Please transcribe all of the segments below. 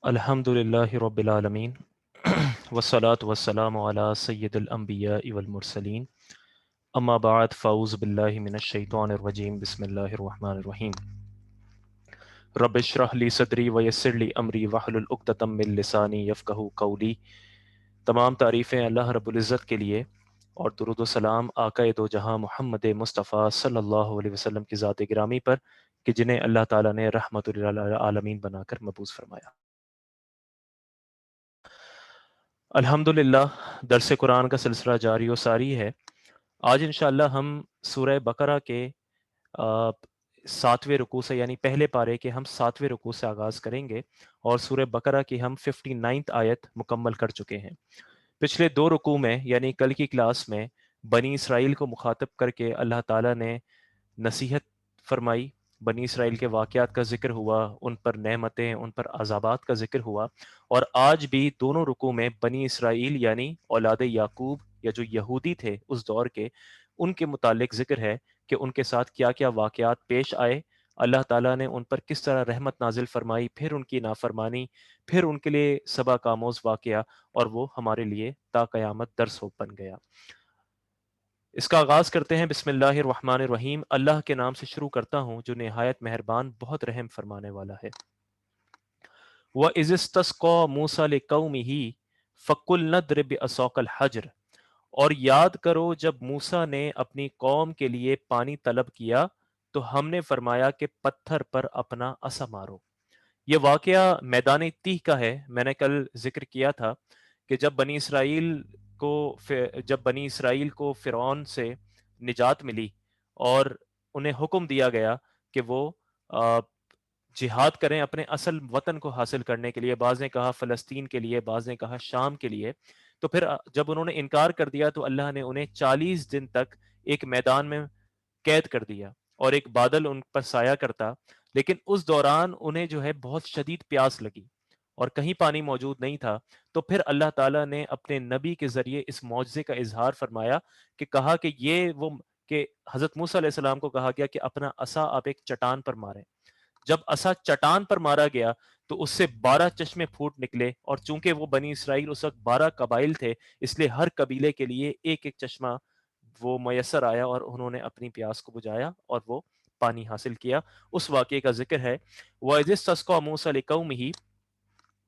الحمدللہ رب العالمین والصلاة والسلام علی سید الانبیاء والمرسلین اما بعد فاعوذ باللہ من الشیطان الرجیم بسم اللہ الرحمن الرحیم رب اشرح لی صدری ویسر لی امری واحلل عقدۃ من لسانی یفقہوا قولی۔ تمام تعریفیں اللہ رب العزت کے لیے اور درود و سلام آقا دو جہاں محمد مصطفیٰ صلی اللہ علیہ وسلم کی ذات گرامی پر کہ جنہیں اللہ تعالیٰ نے رحمت للعالمین بنا کر مبعوث فرمایا۔ الحمدللہ درس قرآن کا سلسلہ جاری و ساری ہے۔ آج انشاءاللہ ہم سورہ بقرہ کے 7ویں رکوع سے یعنی پہلے پارے کے ہم 7ویں رکوع سے آغاز کریں گے اور سورہ بقرہ کی ہم 59 آیت مکمل کر چکے ہیں۔ پچھلے 2 رکوع میں یعنی کل کی کلاس میں بنی اسرائیل کو مخاطب کر کے اللہ تعالیٰ نے نصیحت فرمائی، بنی اسرائیل کے واقعات کا ذکر ہوا، ان پر نعمتیں، ان پر عذابات کا ذکر ہوا، اور آج بھی دونوں رکوع میں بنی اسرائیل یعنی اولاد یعقوب یا جو یہودی تھے اس دور کے، ان کے متعلق ذکر ہے کہ ان کے ساتھ کیا کیا واقعات پیش آئے، اللہ تعالیٰ نے ان پر کس طرح رحمت نازل فرمائی، پھر ان کی نافرمانی، پھر ان کے لیے سبق آموز واقعہ، اور وہ ہمارے لیے تا قیامت درس ہو بن گیا۔ اس کا آغاز کرتے ہیں بسم اللہ الرحمن الرحیم، اللہ کے نام سے شروع کرتا ہوں جو نہایت مہربان بہت رحم فرمانے والا ہے۔ وَإِذِ اسْتَسْقَىٰ مُوسَىٰ لِقَوْمِهِ فَقُلْنَا اضْرِب بِعَصَاكَ الْحَجْرَ، اور یاد کرو جب موسیٰ نے اپنی قوم کے لیے پانی طلب کیا تو ہم نے فرمایا کہ پتھر پر اپنا عصا مارو۔ یہ واقعہ میدان تیہ کا ہے۔ میں نے کل ذکر کیا تھا کہ جب بنی اسرائیل کو فرعون سے نجات ملی اور انہیں حکم دیا گیا کہ وہ جہاد کریں اپنے اصل وطن کو حاصل کرنے کے لیے، بعض نے کہا فلسطین کے لیے، بعض نے کہا شام کے لیے، تو پھر جب انہوں نے انکار کر دیا تو اللہ نے انہیں 40 دن تک ایک میدان میں قید کر دیا اور ایک بادل ان پر سایہ کرتا، لیکن اس دوران انہیں جو ہے بہت شدید پیاس لگی اور کہیں پانی موجود نہیں تھا، تو پھر اللہ تعالیٰ نے اپنے نبی کے ذریعے اس معجزے کا اظہار فرمایا کہ کہا کہ حضرت موسیٰ علیہ السلام کو کہا گیا کہ اپنا عصا آپ ایک چٹان پر ماریں۔ جب عصا چٹان پر مارا گیا تو اس سے 12 چشمے پھوٹ نکلے، اور چونکہ وہ بنی اسرائیل اس وقت 12 قبائل تھے اس لیے ہر قبیلے کے لیے ایک ایک چشمہ وہ میسر آیا اور انہوں نے اپنی پیاس کو بجھایا اور وہ پانی حاصل کیا۔ اس واقعے کا ذکر ہے وَإِذِ اسْتَسْقَىٰ مُوسَىٰ لِقَوْمِهِ،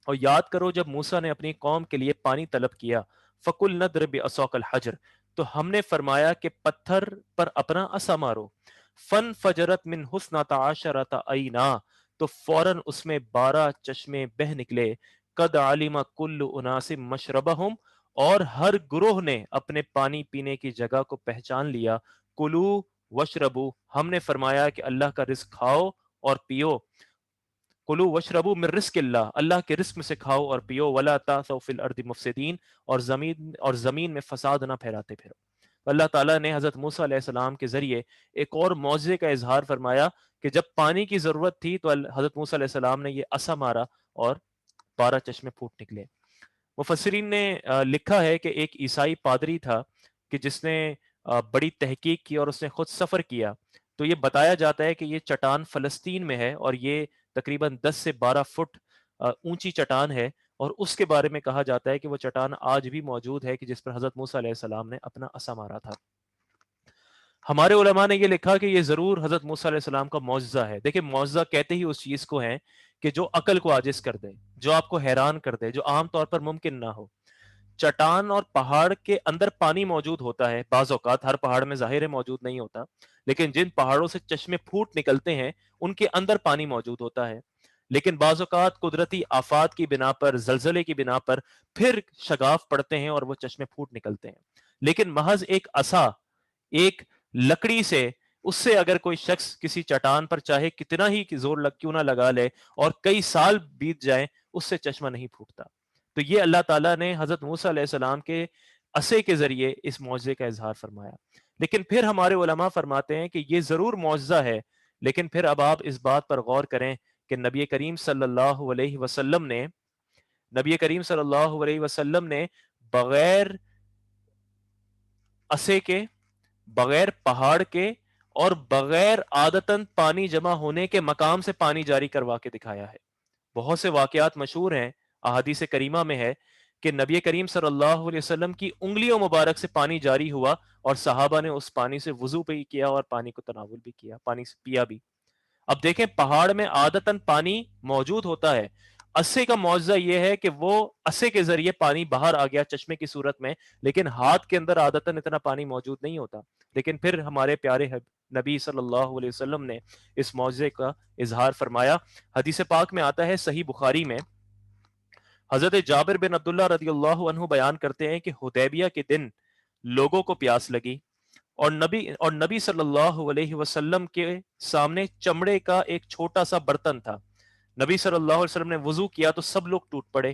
اور یاد کرو جب موسیٰ نے اپنی قوم کے لیے پانی طلب کیا، فَقُلْنَا اضْرِب بِعَصَاكَ الْحَجْرَ، تو ہم نے فرمایا کہ پتھر پر اپنا عصا مارو۔ فَانْفَجَرَتْ مِنْهُ اثْنَتَا عَشَرَةَ عَيْنًا، تو فوراً اس میں 12 چشمے بہہ نکلے۔ قَدْ عَلِمَ كُلُّ أُنَاسٍ مَشْرَبَهُمْ، اور ہر گروہ نے اپنے پانی پینے کی جگہ کو پہچان لیا۔ کلو وشربو، ہم نے فرمایا کہ اللہ کا رزق کھاؤ اور پیو۔ کلو وشربو من رزق اللہ، اللہ کے رزق میں سے کھاؤ اور پیو۔ ولا تعثوا فی الارض مفسدین، اور زمین میں فساد نہ پھیلاتے پھرو۔ اللہ تعالیٰ نے حضرت موسیٰ علیہ السلام کے ذریعے ایک اور معجزے کا اظہار فرمایا کہ جب پانی کی ضرورت تھی تو حضرت موسیٰ علیہ السلام نے یہ عصا مارا اور 12 چشمے پھوٹ نکلے۔ مفسرین نے لکھا ہے کہ ایک عیسائی پادری تھا کہ جس نے بڑی تحقیق کی اور اس نے خود سفر کیا، تو یہ بتایا جاتا ہے کہ یہ چٹان فلسطین میں ہے اور یہ تقریباً 10 سے 12 فٹ اونچی چٹان ہے، اور اس کے بارے میں کہا جاتا ہے کہ وہ چٹان آج بھی موجود ہے کہ جس پر حضرت موسیٰ علیہ السلام نے اپنا عصا مارا تھا۔ ہمارے علماء نے یہ لکھا کہ یہ ضرور حضرت موسیٰ علیہ السلام کا معجزہ ہے۔ دیکھیں معجزہ کہتے ہی اس چیز کو ہیں کہ جو عقل کو عاجز کر دے، جو آپ کو حیران کر دے، جو عام طور پر ممکن نہ ہو۔ چٹان اور پہاڑ کے اندر پانی موجود ہوتا ہے، بعض اوقات ہر پہاڑ میں ظاہر ہے موجود نہیں ہوتا، لیکن جن پہاڑوں سے چشمے پھوٹ نکلتے ہیں ان کے اندر پانی موجود ہوتا ہے، لیکن بعض اوقات قدرتی آفات کی بنا پر، زلزلے کی بنا پر پھر شگاف پڑتے ہیں اور وہ چشمے پھوٹ نکلتے ہیں۔ لیکن محض ایک عصا، ایک لکڑی سے، اس سے اگر کوئی شخص کسی چٹان پر چاہے کتنا ہی زور کیوں نہ لگا لے اور کئی سال بیت جائیں، اس سے چشمہ نہیں پھوٹتا۔ تو یہ اللہ تعالیٰ نے حضرت موسیٰ علیہ السلام کے عصے کے ذریعے اس معجزے کا اظہار فرمایا۔ لیکن پھر ہمارے علماء فرماتے ہیں کہ یہ ضرور معجزہ ہے، لیکن پھر اب آپ اس بات پر غور کریں کہ نبی کریم صلی اللہ علیہ وسلم نے بغیر عصے کے، بغیر پہاڑ کے اور بغیر عادتاً پانی جمع ہونے کے مقام سے پانی جاری کروا کے دکھایا ہے۔ بہت سے واقعات مشہور ہیں، احادیث کریمہ میں ہے کہ نبی کریم صلی اللہ علیہ وسلم کی انگلیوں مبارک سے پانی جاری ہوا اور صحابہ نے اس پانی سے وضو بھی کیا اور پانی کو تناول بھی کیا، پانی سے پیا بھی۔ اب دیکھیں پہاڑ میں عادتاً پانی موجود ہوتا ہے، اسے کا معجزہ یہ ہے کہ وہ اسے کے ذریعے پانی باہر آ گیا چشمے کی صورت میں، لیکن ہاتھ کے اندر عادتاً اتنا پانی موجود نہیں ہوتا۔ لیکن پھر ہمارے پیارے نبی صلی اللہ علیہ وسلم نے اس معجزے کا اظہار فرمایا۔ حدیث پاک میں آتا ہے صحیح بخاری میں، حضرت جابر بن عبداللہ رضی اللہ عنہ بیان کرتے ہیں کہ حدیبیہ کے دن لوگوں کو پیاس لگی اور نبی صلی اللہ علیہ وسلم کے سامنے چمڑے کا ایک چھوٹا سا برتن تھا۔ نبی صلی اللہ علیہ وسلم نے وضو کیا تو سب لوگ ٹوٹ پڑے۔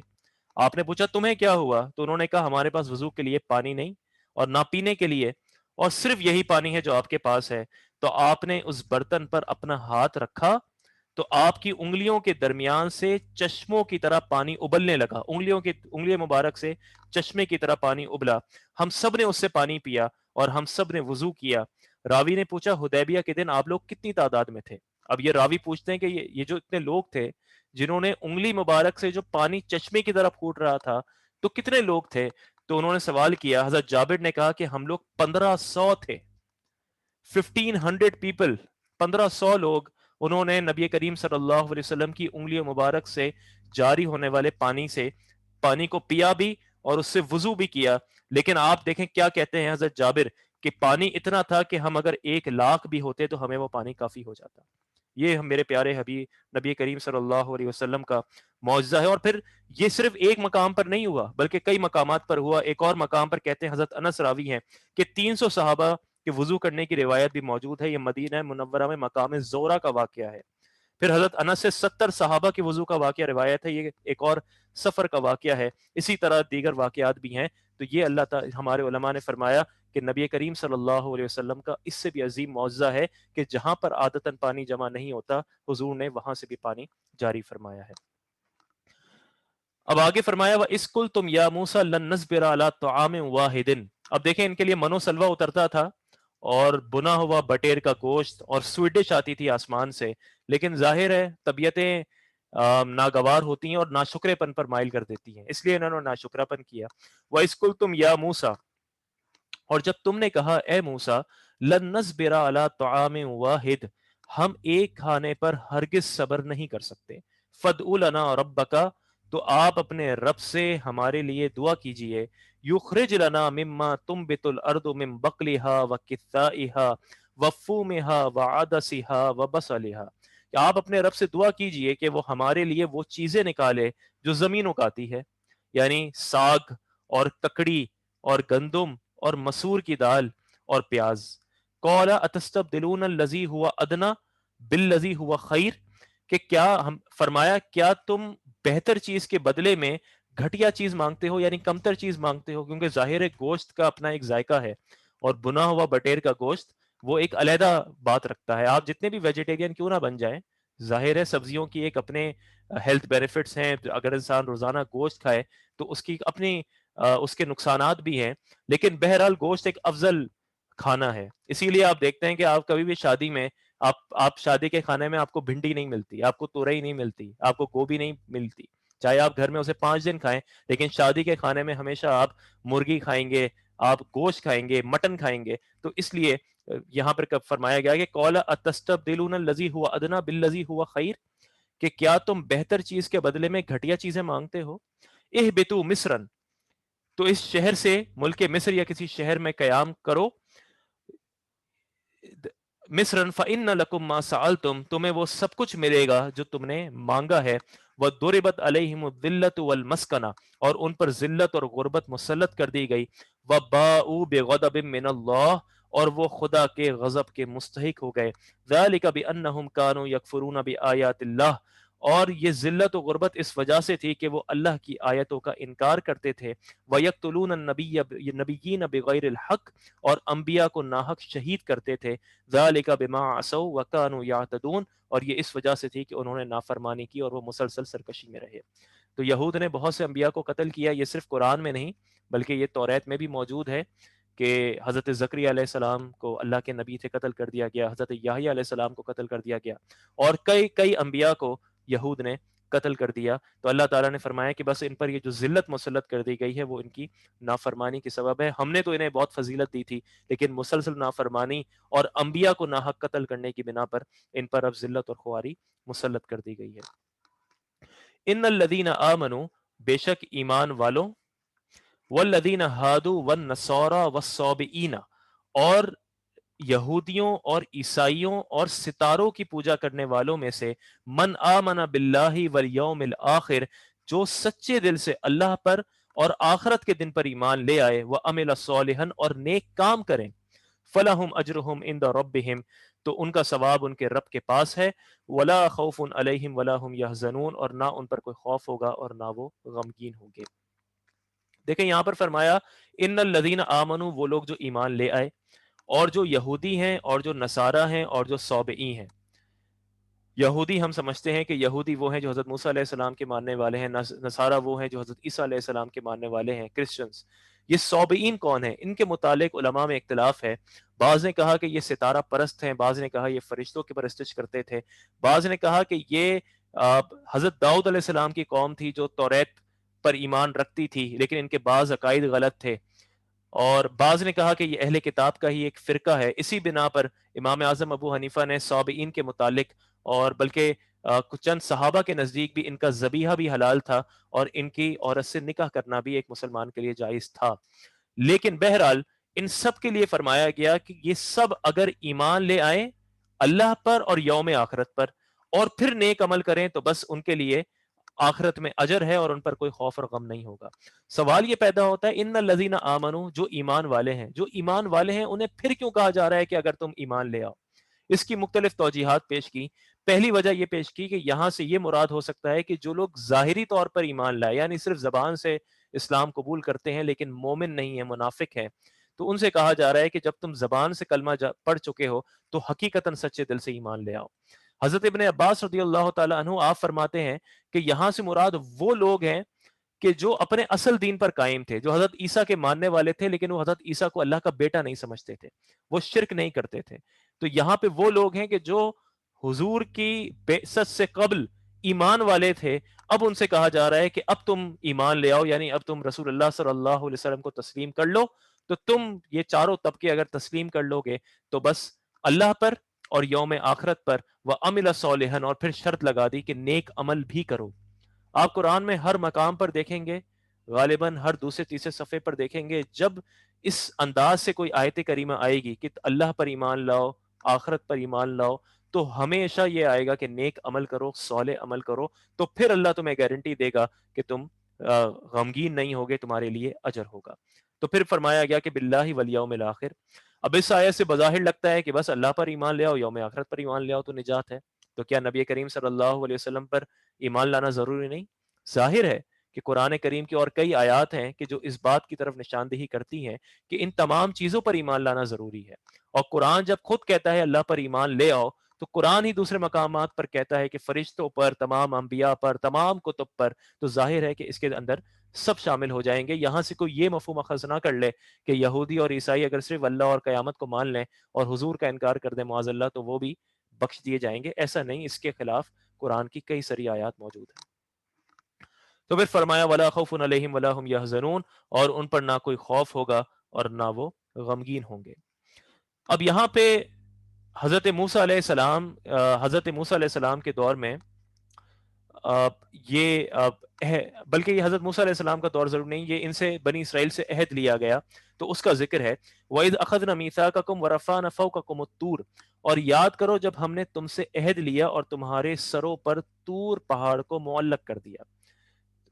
آپ نے پوچھا تمہیں کیا ہوا؟ تو انہوں نے کہا ہمارے پاس وضو کے لیے پانی نہیں اور نہ پینے کے لیے، اور صرف یہی پانی ہے جو آپ کے پاس ہے۔ تو آپ نے اس برتن پر اپنا ہاتھ رکھا تو آپ کی انگلیوں کے درمیان سے چشموں کی طرح پانی ابلنے لگا، انگلی مبارک سے چشمے کی طرح پانی ابلا۔ ہم سب نے اس سے پانی پیا اور ہم سب نے وضو کیا۔ راوی نے پوچھا حدیبیہ کے دن آپ لوگ کتنی تعداد میں تھے؟ اب یہ راوی پوچھتے ہیں کہ یہ جو اتنے لوگ تھے جنہوں نے انگلی مبارک سے جو پانی چشمے کی طرح پھوٹ رہا تھا، تو کتنے لوگ تھے؟ تو انہوں نے سوال کیا، حضرت جابر نے کہا کہ ہم لوگ 1500 تھے، 1500 پیپل، 1500 لوگ۔ انہوں نے نبی کریم صلی اللہ علیہ وسلم کی انگلی مبارک سے جاری ہونے والے پانی کو پیا بھی اور اس سے وضو بھی کیا۔ لیکن آپ دیکھیں کیا کہتے ہیں حضرت جابر کہ پانی اتنا تھا کہ ہم اگر 1,00,000 بھی ہوتے تو ہمیں وہ پانی کافی ہو جاتا۔ یہ میرے پیارے حبیب نبی کریم صلی اللہ علیہ وسلم کا معجزہ ہے۔ اور پھر یہ صرف ایک مقام پر نہیں ہوا بلکہ کئی مقامات پر ہوا۔ ایک اور مقام پر کہتے ہیں حضرت انس راوی ہیں کہ 300 صحابہ کے وضو کرنے کی روایت بھی موجود ہے۔ یہ مدینہ منورہ میں مقام زورہ کا واقعہ ہے۔ پھر حضرت انس سے 70 صحابہ کے وضو کا واقعہ روایت ہے، یہ ایک اور سفر کا واقعہ ہے۔ اسی طرح دیگر واقعات بھی ہیں۔ تو یہ اللہ تعالی ہمارے علماء نے فرمایا کہ نبی کریم صلی اللہ علیہ وسلم کا اس سے بھی عظیم معجزہ ہے کہ جہاں پر عادتاً پانی جمع نہیں ہوتا، حضور نے وہاں سے بھی پانی جاری فرمایا ہے۔ اب آگے فرمایا وَإِذْ قُلْتُمْ يَا مُوسَىٰ لَن نَّصْبِرَ عَلَىٰ طَعَامٍ وَاحِدٍ۔ اب دیکھیں ان کے لیے منو سلوہ اترتا تھا اور بنا ہوا بٹیر کا گوشت اور سویڈش آتی تھی آسمان سے، لیکن ظاہر ہے طبیعتیں ناگوار ہوتی ہیں اور ناشکرے پن پر مائل کر دیتی ہیں، اس لیے انہوں نے ناشکرا پن کیا۔ وَإِذْ قُلْتُمْ يَا مُوسَىٰ، اور جب تم نے کہا اے موسیٰ لن نصبر علی طعام واحد، ہم ایک کھانے پر ہرگز صبر نہیں کر سکتے، فادع لنا ربک، تو آپ اپنے رب سے ہمارے لیے دعا کیجئے، یخرج لنا مما تنبت الارض من بقلها وکثائها وفومها وعدسها وبصلها، کہ آپ اپنے رب سے دعا کیجئے کہ وہ ہمارے لیے وہ چیزیں نکالے جو زمین اگاتی ہے، یعنی ساگ اور ککڑی اور گندم اور مسور کی دال اور پیاز۔ قال اتستبدلون الذی هو ادنی بالذی هو خیر، کہ کیا ہم فرمایا کیا تم بہتر چیز کے بدلے میں گھٹیا چیز مانگتے ہو، یعنی کمتر چیز مانگتے ہو، کیونکہ ظاہر ہے گوشت کا اپنا ایک ذائقہ ہے اور بنا ہوا بٹیر کا گوشت وہ ایک علیحدہ بات رکھتا ہے۔ آپ جتنے بھی ویجیٹیرین کیوں نہ بن جائیں، ظاہر ہے سبزیوں کی ایک اپنے ہیلتھ بینیفٹس ہیں، اگر انسان روزانہ گوشت کھائے تو اس کی اپنی اس کے نقصانات بھی ہیں، لیکن بہرحال گوشت ایک افضل کھانا ہے۔ اسی لیے آپ دیکھتے ہیں کہ آپ کبھی بھی شادی میں آپ شادی کے کھانے میں آپ کو بھنڈی نہیں ملتی، آپ کو تورئی نہیں ملتی، آپ کو گوبھی نہیں ملتی، چاہے آپ گھر میں اسے 5 دن کھائیں، لیکن شادی کے کھانے میں ہمیشہ آپ مرغی کھائیں گے، آپ گوشت کھائیں گے، مٹن کھائیں گے۔ تو اس لیے یہاں پر فرمایا گیا کہ قال اتستبدلون الذی هو ادنی بالذی هو خیر، کہ کیا تم بہتر چیز کے بدلے میں گھٹیا چیزیں مانگتے ہو۔ اہبطوا مصرا، تو اس شہر سے ملک مصر یا کسی شہر میں قیام کرو، مصرن فإن لکم ما سألتم، تمہیں وہ سب کچھ ملے گا جو تم نے مانگا ہے، وضربت علیہم الذلۃ والمسکنہ، اور ان پر ذلت اور غربت مسلط کر دی گئی، وباءوا بغضب من اللہ، اور وہ خدا کے غضب کے مستحق ہو گئے، ذالک بانہم کانوا یکفرون بآیات اللہ، اور یہ ذلت و غربت اس وجہ سے تھی کہ وہ اللہ کی آیتوں کا انکار کرتے تھے، وَيَقْتُلُونَ النَّبِيِّينَ بِغَيْرِ الْحَقِّ، اور انبیاء کو ناحق شہید کرتے تھے، ذَلِكَ بِمَا عَصَوْا وَكَانُوا يَعْتَدُونَ، اور یہ اس وجہ سے تھی کہ انہوں نے نافرمانی کی اور وہ مسلسل سرکشی میں رہے۔ تو یہود نے بہت سے انبیاء کو قتل کیا، یہ صرف قرآن میں نہیں بلکہ یہ توریت میں بھی موجود ہے کہ حضرت زکریا علیہ السلام کو اللہ کے نبی تھے قتل کر دیا گیا، حضرت یحییٰ علیہ السلام کو قتل کر دیا گیا، اور کئی انبیاء کو یہود نے قتل کر دیا. تو اللہ تعالیٰ نے فرمایا کہ بس ان پر یہ جو ذلت مسلط کر دی گئی ہے وہ ان کی نافرمانی کی سبب ہے. ہم نے تو انہیں بہت فضیلت دی تھی لیکن مسلسل نافرمانی اور انبیاء کو ناحق قتل کرنے کی بنا پر ان پر اب ذلت اور خواری مسلط کر دی گئی ہے. ان الذین آمنوا، بے شک ایمان والوں، والذین ہادوا والنصارى والصابئین، اور یہودیوں اور عیسائیوں اور ستاروں کی پوجا کرنے والوں میں سے، من آمن باللہ والیوم الآخر، جو سچے دل سے اللہ پر اور آخرت کے دن پر ایمان لے آئے، وعمل صالحا، اور نیک کام کریں، فلہم اجرہم عند ربہم، تو ان کا ثواب ان کے رب کے پاس ہے، ولا خوف علیہم ولا هم یحزنون، اور نہ ان پر کوئی خوف ہوگا اور نہ وہ غمگین ہوں گے. دیکھیں یہاں پر فرمایا ان الذین آمنوا، وہ لوگ جو ایمان لے آئے، اور جو یہودی ہیں اور جو نصارہ ہیں اور جو صابئی ہیں. یہودی ہم سمجھتے ہیں کہ یہودی وہ ہیں جو حضرت موسیٰ علیہ السلام کے ماننے والے ہیں، نصارہ وہ ہیں جو حضرت عیسیٰ علیہ السلام کے ماننے والے ہیں، کرسچنز. یہ صابئین کون ہیں؟ ان کے متعلق علماء میں اختلاف ہے. بعض نے کہا کہ یہ ستارہ پرست ہیں، بعض نے کہا یہ فرشتوں کی پرستش کرتے تھے، بعض نے کہا کہ یہ حضرت داؤد علیہ السلام کی قوم تھی جو توریت پر ایمان رکھتی تھی لیکن ان کے بعض عقائد غلط تھے، اور بعض نے کہا کہ یہ اہل کتاب کا ہی ایک فرقہ ہے. اسی بنا پر امام اعظم ابو حنیفہ نے صابئین کے متعلق، اور بلکہ کچھ چند صحابہ کے نزدیک بھی ان کا ذبیحہ بھی حلال تھا اور ان کی عورت سے نکاح کرنا بھی ایک مسلمان کے لیے جائز تھا. لیکن بہرحال ان سب کے لیے فرمایا گیا کہ یہ سب اگر ایمان لے آئیں اللہ پر اور یوم آخرت پر اور پھر نیک عمل کریں تو بس ان کے لیے آخرت میں اجر ہے اور ان پر کوئی خوف اور غم نہیں ہوگا. سوال یہ پیدا ہوتا ہے ان الذین آمنوا، جو ایمان والے ہیں، جو ایمان والے ہیں انہیں پھر کیوں کہا جا رہا ہے کہ اگر تم ایمان لے آؤ؟ اس کی مختلف توجیحات پیش کی. پہلی وجہ یہ پیش کی کہ یہاں سے یہ مراد ہو سکتا ہے کہ جو لوگ ظاہری طور پر ایمان لائے، یعنی صرف زبان سے اسلام قبول کرتے ہیں لیکن مومن نہیں ہیں، منافق ہیں، تو ان سے کہا جا رہا ہے کہ جب تم زبان سے کلمہ پڑھ چکے ہو تو حقیقتاً سچے دل سے ایمان لے آؤ. حضرت ابن عباس رضی اللہ تعالیٰ عنہ آپ فرماتے ہیں کہ یہاں سے مراد وہ لوگ ہیں کہ جو اپنے اصل دین پر قائم تھے، جو حضرت عیسیٰ کے ماننے والے تھے لیکن وہ حضرت عیسیٰ کو اللہ کا بیٹا نہیں سمجھتے تھے، وہ شرک نہیں کرتے تھے. تو یہاں پہ وہ لوگ ہیں کہ جو حضور کی بعثت سے قبل ایمان والے تھے، اب ان سے کہا جا رہا ہے کہ اب تم ایمان لے آؤ، یعنی اب تم رسول اللہ صلی اللہ علیہ وسلم کو تسلیم کر لو. تو تم یہ چاروں طبقے اگر تسلیم کر لو گے تو بس اللہ پر اور یوم آخرت پر وعمل صالحا، اور پھر شرط لگا دی کہ نیک عمل بھی کرو. آپ قرآن میں ہر مقام پر دیکھیں گے، غالباً ہر دوسرے تیسرے صفحے پر دیکھیں گے، جب اس انداز سے کوئی آیت کریمہ آئے گی کہ اللہ پر ایمان لاؤ، آخرت پر ایمان لاؤ، تو ہمیشہ یہ آئے گا کہ نیک عمل کرو، صالح عمل کرو، تو پھر اللہ تمہیں گارنٹی دے گا کہ تم غمگین نہیں ہوگے، تمہارے لیے اجر ہوگا. تو پھر فرمایا گیا کہ باللہ والیوم الآخر. اب اس آیت سے بظاہر لگتا ہے کہ بس اللہ پر ایمان لے آؤ، یوم آخرت پر ایمان لے آؤ تو نجات ہے. تو کیا نبی کریم صلی اللہ علیہ وسلم پر ایمان لانا ضروری نہیں؟ ظاہر ہے کہ قرآن کریم کی اور کئی آیات ہیں کہ جو اس بات کی طرف نشاندہی کرتی ہیں کہ ان تمام چیزوں پر ایمان لانا ضروری ہے. اور قرآن جب خود کہتا ہے اللہ پر ایمان لے آؤ، تو قرآن ہی دوسرے مقامات پر کہتا ہے کہ فرشتوں پر، تمام انبیاء پر، تمام کتب پر. تو ظاہر ہے کہ اس کے اندر سب شامل ہو جائیں گے. یہاں سے کوئی یہ مفہوم اخذ نہ کر لے کہ یہودی اور عیسائی اگر صرف اللہ اور قیامت کو مان لیں اور حضور کا انکار کر دیں معاذ اللہ تو وہ بھی بخش دیے جائیں گے. ایسا نہیں، اس کے خلاف قرآن کی کئی ساری آیات موجود ہیں. تو پھر فرمایا ولا خوف علیہم ولا هم یحزنون، اور ان پر نہ کوئی خوف ہوگا اور نہ وہ غمگین ہوں گے. اب یہاں پہ حضرت موسیٰ علیہ السلام حضرت موسیٰ علیہ السلام کے دور میں یہ بلکہ یہ حضرت موسیٰ علیہ السلام کا دور ضرور نہیں، یہ ان سے بنی اسرائیل سے عہد لیا گیا تو اس کا ذکر ہے. وَإِذْ أَخَذْنَا مِيثَاقَكُمْ وَرَفَعْنَا فَوْقَكُمُ الطُّورَ، اور یاد کرو جب ہم نے تم سے عہد لیا اور تمہارے سروں پر طور پہاڑ کو معلق کر دیا.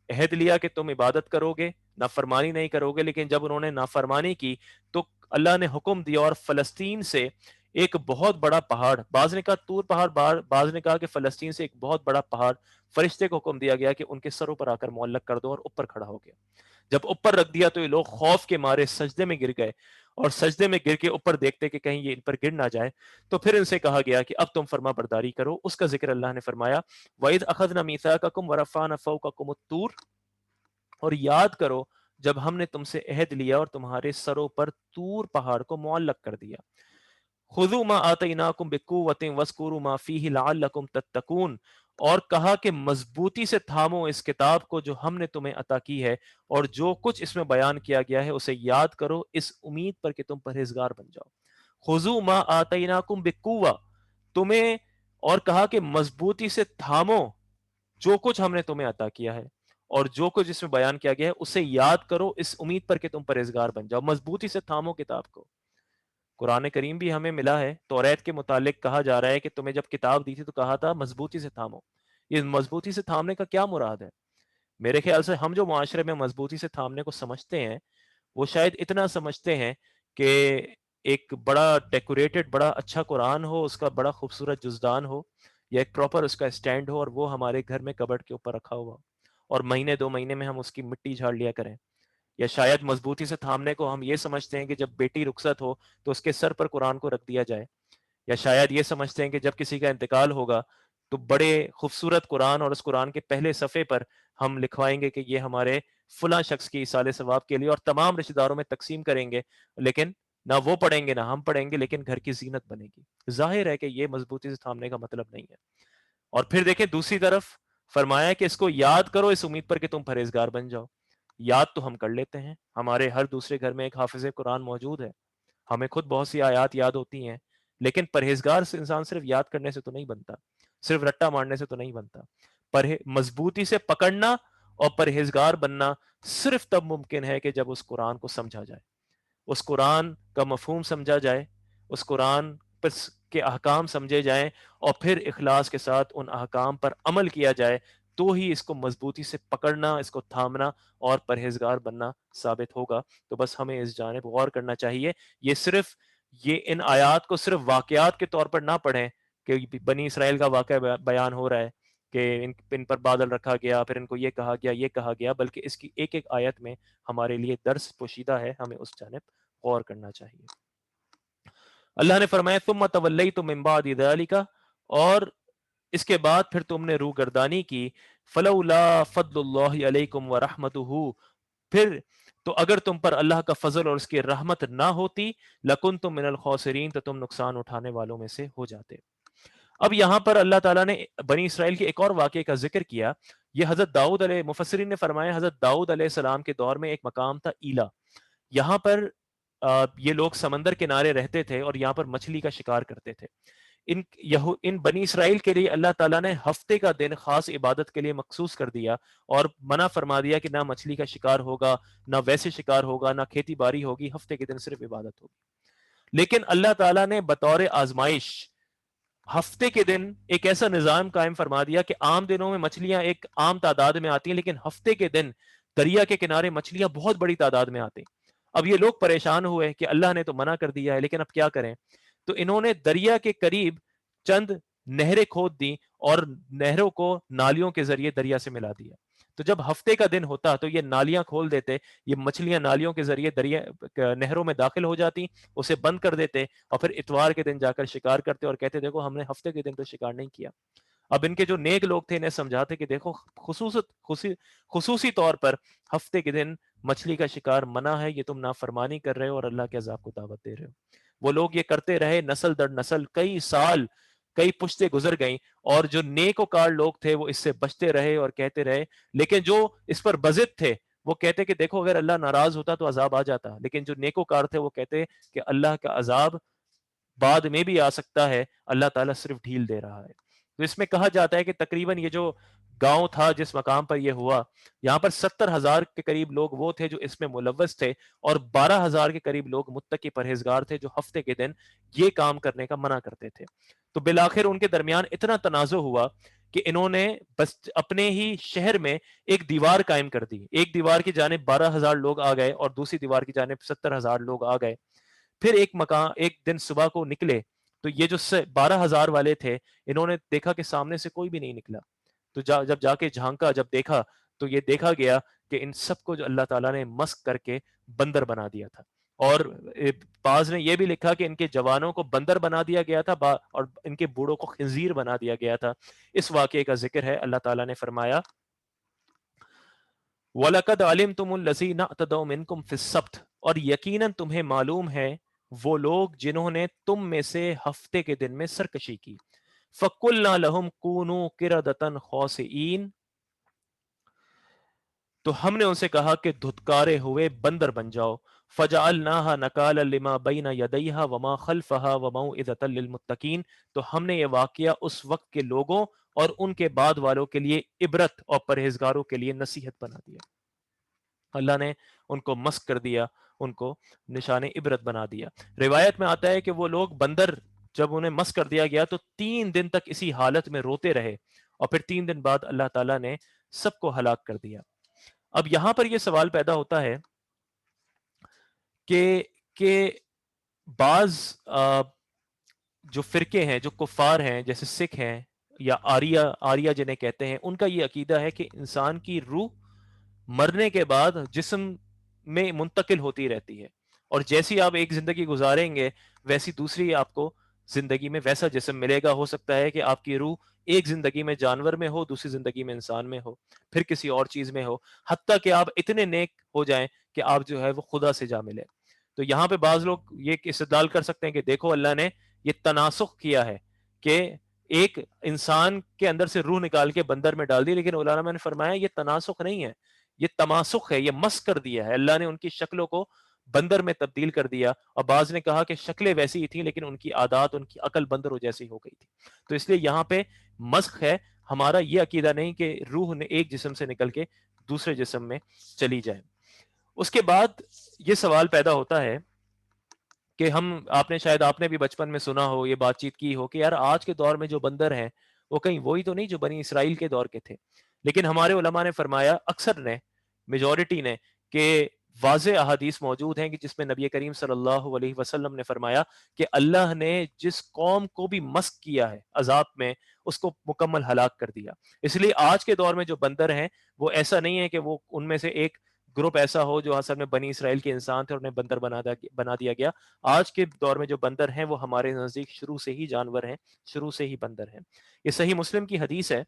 عہد لیا کہ تم عبادت کرو گے، نافرمانی نہیں کرو گے، لیکن جب انہوں نے نافرمانی کی تو اللہ نے حکم دیا اور فلسطین سے ایک بہت بڑا پہاڑ، بعض نے کہا طور پہاڑ، بعض نے کہا کہ فلسطین سے ایک بہت بڑا پہاڑ، فرشتے کو حکم دیا گیا کہ ان کے سروں پر آ کر معلق کر دو، اور اوپر کھڑا ہو گیا. جب اوپر رکھ دیا تو یہ لوگ خوف کے مارے سجدے میں گر گئے، اور سجدے میں گر کے اوپر دیکھتے کہ کہیں یہ ان پر گر نہ جائے. تو پھر ان سے کہا گیا کہ اب تم فرما برداری کرو. اس کا ذکر اللہ نے فرمایا وَإِذْ أَخَذْنَا مِيثَاقَكُمْ وَرَفَعْنَا فَوْقَكُمُ الطُّورَ، اور یاد کرو جب ہم نے تم سے عہد لیا اور تمہارے سروں پر طور پہاڑ کو معلق کر دیا. خذوا ما آتیناکم بقوۃ واذکروا ما فیہ لعلکم تتقون، اور کہا کہ مضبوطی سے تھامو اس کتاب کو جو ہم نے تمہیں عطا کی ہے، اور جو کچھ اس میں بیان کیا گیا ہے اسے یاد کرو اس امید پر کہ تم پرہیزگار بن جاؤ۔ خذوا ما آتیناکم بقوۃ، تمہیں، اور کہا کہ مضبوطی سے تھامو جو کچھ ہم نے تمہیں عطا کیا ہے، اور جو کچھ اس میں بیان کیا گیا ہے اسے یاد کرو اس امید پر کہ تم پرہیزگار بن جاؤ۔ مضبوطی سے تھامو کتاب کو۔ قرآن کریم بھی ہمیں ملا ہے، توریت کے متعلق کہا جا رہا ہے کہ تمہیں جب کتاب دی تھی تو کہا تھا مضبوطی سے تھامو۔ یہ مضبوطی سے تھامنے کا کیا مراد ہے؟ میرے خیال سے ہم جو معاشرے میں مضبوطی سے تھامنے کو سمجھتے ہیں، وہ شاید اتنا سمجھتے ہیں کہ ایک بڑا ڈیکوریٹڈ بڑا اچھا قرآن ہو، اس کا بڑا خوبصورت جزدان ہو، یا ایک پراپر اس کا اسٹینڈ ہو، اور وہ ہمارے گھر میں کبڈ کے اوپر رکھا ہوا، اور مہینے 2 مہینے میں ہم اس کی مٹی جھاڑ لیا کریں۔ یا شاید مضبوطی سے تھامنے کو ہم یہ سمجھتے ہیں کہ جب بیٹی رخصت ہو تو اس کے سر پر قرآن کو رکھ دیا جائے، یا شاید یہ سمجھتے ہیں کہ جب کسی کا انتقال ہوگا تو بڑے خوبصورت قرآن، اور اس قرآن کے پہلے صفحے پر ہم لکھوائیں گے کہ یہ ہمارے فلاں شخص کی ایصال ثواب کے لیے، اور تمام رشتہ داروں میں تقسیم کریں گے، لیکن نہ وہ پڑھیں گے نہ ہم پڑھیں گے، لیکن گھر کی زینت بنے گی۔ ظاہر ہے کہ یہ مضبوطی سے تھامنے کا مطلب نہیں ہے۔ اور پھر دیکھیں دوسری طرف فرمایا کہ اس کو یاد کرو اس امید پر کہ تم پرہیزگار بن جاؤ۔ یاد تو ہم کر لیتے ہیں، ہمارے ہر دوسرے گھر میں ایک حافظ قرآن موجود ہے، ہمیں خود بہت سی آیات یاد ہوتی ہیں، لیکن پرہیزگار سے انسان صرف یاد کرنے سے تو نہیں بنتا، صرف رٹا مارنے سے تو نہیں بنتا۔ مضبوطی سے پکڑنا اور پرہیزگار بننا صرف تب ممکن ہے کہ جب اس قرآن کو سمجھا جائے، اس قرآن کا مفہوم سمجھا جائے، اس قرآن پر کے احکام سمجھے جائیں، اور پھر اخلاص کے ساتھ ان احکام پر عمل کیا جائے، تو ہی اس کو مضبوطی سے پکڑنا، اس کو تھامنا اور پرہیزگار بننا ثابت ہوگا۔ تو بس ہمیں اس جانب غور کرنا چاہیے۔ یہ ان آیات کو صرف واقعات کے طور پر نہ پڑھیں کہ بنی اسرائیل کا واقعہ بیان ہو رہا ہے کہ ان پر بادل رکھا گیا، پھر ان کو یہ کہا گیا یہ کہا گیا، بلکہ اس کی ایک ایک آیت میں ہمارے لیے درس پوشیدہ ہے، ہمیں اس جانب غور کرنا چاہیے۔ اللہ نے فرمایا ثم تولیتم من بعد ذلک، اور اس کے بعد پھر تم نے روگردانی کی، فلولا فضل اللہ علیکم ورحمتہ، پھر تو اگر تم پر اللہ کا فضل اور اس کی رحمت نہ ہوتی، لکنتم من الخاسرین، تو تم نقصان اٹھانے والوں میں سے ہو جاتے۔ اب یہاں پر اللہ تعالیٰ نے بنی اسرائیل کے ایک اور واقعے کا ذکر کیا۔ یہ حضرت داؤد علیہ، مفسرین نے فرمایا حضرت داؤد علیہ السلام کے دور میں ایک مقام تھا ایلا، یہاں پر یہ لوگ سمندر کنارے رہتے تھے اور یہاں پر مچھلی کا شکار کرتے تھے۔ ان بنی اسرائیل کے لیے اللہ تعالیٰ نے ہفتے کا دن خاص عبادت کے لیے مخصوص کر دیا، اور منع فرما دیا کہ نہ مچھلی کا شکار ہوگا، نہ ویسے شکار ہوگا، نہ کھیتی باڑی ہوگی، ہفتے کے دن صرف عبادت ہوگی۔ لیکن اللہ تعالیٰ نے بطور آزمائش ہفتے کے دن ایک ایسا نظام قائم فرما دیا کہ عام دنوں میں مچھلیاں ایک عام تعداد میں آتی ہیں، لیکن ہفتے کے دن دریا کے کنارے مچھلیاں بہت بڑی تعداد میں آتی ہیں۔ اب یہ لوگ پریشان ہوئے کہ اللہ نے تو منع کر دیا ہے، لیکن اب کیا کریں؟ تو انہوں نے دریا کے قریب چند نہریں کھود دی، اور نہروں کو نالیوں کے ذریعے دریا سے ملا دیا۔ تو جب ہفتے کا دن ہوتا تو یہ نالیاں کھول دیتے، یہ مچھلیاں نالیوں کے ذریعے دریا نہروں میں داخل ہو جاتی، اسے بند کر دیتے، اور پھر اتوار کے دن جا کر شکار کرتے اور کہتے دیکھو ہم نے ہفتے کے دن تو شکار نہیں کیا۔ اب ان کے جو نیک لوگ تھے انہیں سمجھاتے کہ دیکھو خصوصی طور پر ہفتے کے دن مچھلی کا شکار منع ہے، یہ تم نافرمانی کر رہے ہو اور اللہ کے عذاب کو دعوت دے رہے ہو۔ وہ لوگ یہ کرتے رہے، نسل در نسل، کئی سال، کئی پشتے گزر گئیں، اور جو نیک وکار لوگ تھے وہ اس سے بچتے رہے اور کہتے رہے، لیکن جو اس پر بضد تھے وہ کہتے کہ دیکھو اگر اللہ ناراض ہوتا تو عذاب آ جاتا، لیکن جو نیکوکار تھے وہ کہتے کہ اللہ کا عذاب بعد میں بھی آ سکتا ہے، اللہ تعالیٰ صرف ڈھیل دے رہا ہے۔ تو اس میں کہا جاتا ہے کہ تقریباً یہ جو گاؤں تھا جس مقام پر یہ ہوا، یہاں پر 70,000 کے قریب لوگ وہ تھے جو اس میں ملوث تھے، اور 12,000 کے قریب لوگ متقی پرہیزگار تھے جو ہفتے کے دن یہ کام کرنے کا منع کرتے تھے۔ تو بالآخر ان کے درمیان اتنا تنازع ہوا کہ انہوں نے بس اپنے ہی شہر میں ایک دیوار قائم کر دی، ایک دیوار کی جانب 12,000 لوگ آ گئے اور دوسری دیوار کی جانب 70,000 لوگ آ گئے۔ پھر ایک دن صبح کو نکلے تو یہ جو 12,000 والے تھے انہوں نے دیکھا کہ سامنے سے کوئی بھی نہیں نکلا، تو جب جا کے جھانکا، جب دیکھا تو یہ دیکھا گیا کہ ان سب کو جو اللہ تعالیٰ نے مسخ کر کے بندر بنا دیا تھا، اور بعض نے یہ بھی لکھا کہ ان کے جوانوں کو بندر بنا دیا گیا تھا اور ان کے بوڑھوں کو خنزیر بنا دیا گیا تھا۔ اس واقعے کا ذکر ہے، اللہ تعالیٰ نے فرمایا وَلَقَدْ عَلِمْتُمُ الَّذِينَ اعْتَدَوْا مِنْكُمْ فِي السَّبْتِ، اور یقیناً تمہیں معلوم ہے وہ لوگ جنہوں نے تم میں سے ہفتے کے دن میں سرکشی کی. فَقُلْنَا لَهُمْ كُونُوا قِرَدَةً خَاسِئِينَ، تو ہم نے ان سے کہا کہ دھتکارے ہوئے بندر بن جاؤ. فَجَعَلْنَاهَا نَكَالًا لِمَا بَيْنَ يَدَيْهَا وَمَا خَلْفَهَا وَمَوْعِظَةً لِلْمُتَّقِينَ، تو ہم نے یہ واقعہ اس وقت کے لوگوں اور ان کے بعد والوں کے لیے عبرت اور پرہیزگاروں کے لیے نصیحت بنا دیا. اللہ نے ان کو مسخ کر دیا، ان کو نشان عبرت بنا دیا. روایت میں آتا ہے کہ وہ لوگ بندر جب انہیں مسخ کر دیا گیا تو 3 دن تک اسی حالت میں روتے رہے، اور پھر 3 دن بعد اللہ تعالیٰ نے سب کو ہلاک کر دیا. اب یہاں پر یہ سوال پیدا ہوتا ہے کہ بعض جو فرقے ہیں، جو کفار ہیں، جیسے سکھ ہیں یا آریہ جنہیں کہتے ہیں، ان کا یہ عقیدہ ہے کہ انسان کی روح مرنے کے بعد جسم میں منتقل ہوتی رہتی ہے، اور جیسی آپ ایک زندگی گزاریں گے ویسی دوسری آپ کو زندگی میں ویسا جسم ملے گا. ہو سکتا ہے کہ آپ کی روح ایک زندگی میں جانور میں ہو، دوسری زندگی میں انسان میں ہو، پھر کسی اور چیز میں ہو، حتیٰ کہ آپ اتنے نیک ہو جائیں کہ آپ جو ہے وہ خدا سے جا ملے. تو یہاں پہ بعض لوگ یہ استدلال کر سکتے ہیں کہ دیکھو اللہ نے یہ تناسخ کیا ہے کہ ایک انسان کے اندر سے روح نکال کے بندر میں ڈال دی، لیکن علماء نے فرمایا یہ تناسخ نہیں ہے، یہ تماسخ ہے، یہ مس کر دیا ہے. اللہ نے ان کی شکلوں کو بندر میں تبدیل کر دیا، اور بعض نے کہا کہ شکلیں ویسی ہی تھیں لیکن ان کی عادات، ان کی عقل بندروں جیسی ہو گئی تھی. تو اس لیے یہاں پہ مسخ ہے. ہمارا یہ عقیدہ نہیں کہ روح نے ایک جسم سے نکل کے دوسرے جسم میں چلی جائے. اس کے بعد یہ سوال پیدا ہوتا ہے کہ شاید آپ نے بھی بچپن میں سنا ہو، یہ بات چیت کی ہو کہ یار آج کے دور میں جو بندر ہیں وہ کہیں وہی تو نہیں جو بنی اسرائیل کے دور کے تھے. لیکن ہمارے علماء نے فرمایا، اکثر نے، میجورٹی نے، کہ واضح احادیث موجود ہیں کہ جس میں نبی کریم صلی اللہ علیہ وسلم نے فرمایا کہ اللہ نے جس قوم کو بھی مسخ کیا ہے عذاب میں، اس کو مکمل ہلاک کر دیا. اس لیے آج کے دور میں جو بندر ہیں وہ ایسا نہیں ہے کہ وہ ان میں سے ایک گروپ ایسا ہو جو اصل میں بنی اسرائیل کے انسان تھے اور انہیں بندر بنا دیا گیا. آج کے دور میں جو بندر ہیں وہ ہمارے نزدیک شروع سے ہی جانور ہیں، شروع سے ہی بندر ہیں. یہ صحیح مسلم کی حدیث ہے.